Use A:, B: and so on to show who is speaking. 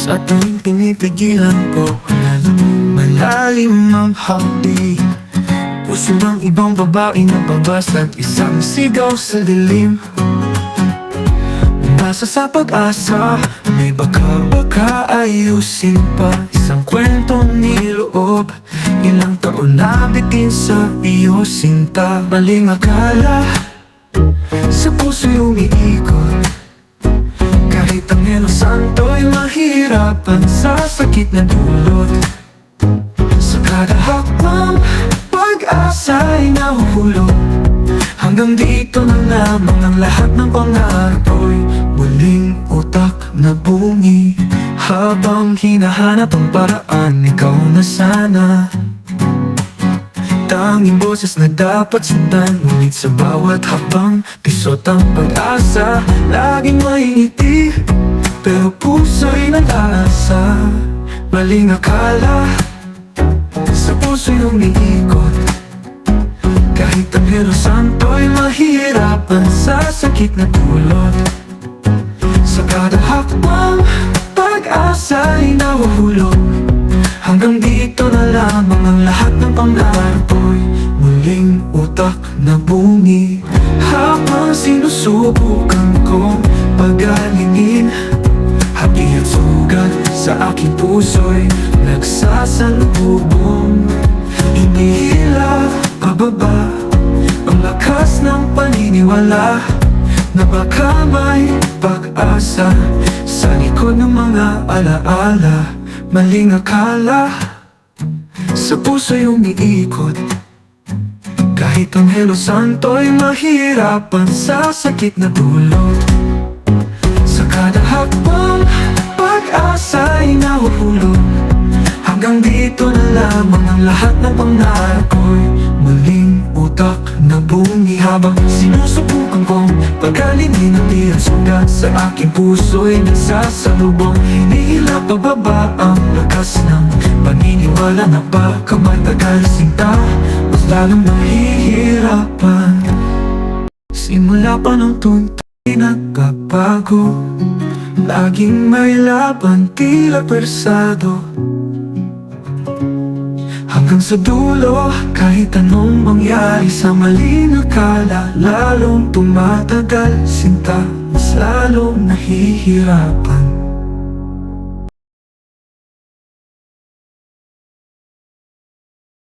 A: Sa tuwing pinipigilan ko na malalim ang hapdi, puso ng ibang babae na babasag, isang sigaw sa dilim. Nasa sa pag-asa, may baka ayusin pa, isang kwentong niloob, ilang taon na bitin sa iyo sinta. Maling akala, sa puso'y umiikot, kahit ang Helos Santo'y mahirapan sa sakit na dulot. Sa kada hakbang, pag-asa'y nahuhulog, hanggang dito na lamang ang lahat ng pangarap'y muling utak na bungi. Habang hinahanap ang paraan, ikaw na sana tanging boses na dapat sundan. Ngunit sa bawat habang pisot ang pag-asa, laging may ngiti, pero puso'y nag-aasa. Maling akala, sa puso'y umiikot, kahit ang Helos Santo'y mahirapan sa sakit na dulot. Sa kada hakbang, pag-asa'y nahuhulog, hanggang dito na lamang ang lahat ng pangarap'y muling utak na bungi. Habang sinusubukan kong pagalingin, hapdi at sugat sa aking puso'y nagsasalubong. Hinihila pababa ang lakas ng paniniwala na baka may pag-asa sa likod ng mga alaala. Maling akala, sa puso'y umiikot, kahit ang Helos Santo'y mahirapan sa sakit na dulot. Sa kada hakbang, pag-asa'y nahuhulog, hanggang dito na lamang ang lahat ng pangarap'y muling utak na bungi. Habang sinusubukan kong pagalingin ang tirang sugat sa aking puso'y nagsasalubong. Hinihila pababa ang lakas ng paniniwala na baka matagal sinta, mas lalong nahihirapan. Simula pa ng tunay nagbabago, laging may laban, tila persado, hanggang sa dulo, kahit anong mangyari sa maling akala, lalong tumatagal sinta, mas lalong nahihirapan.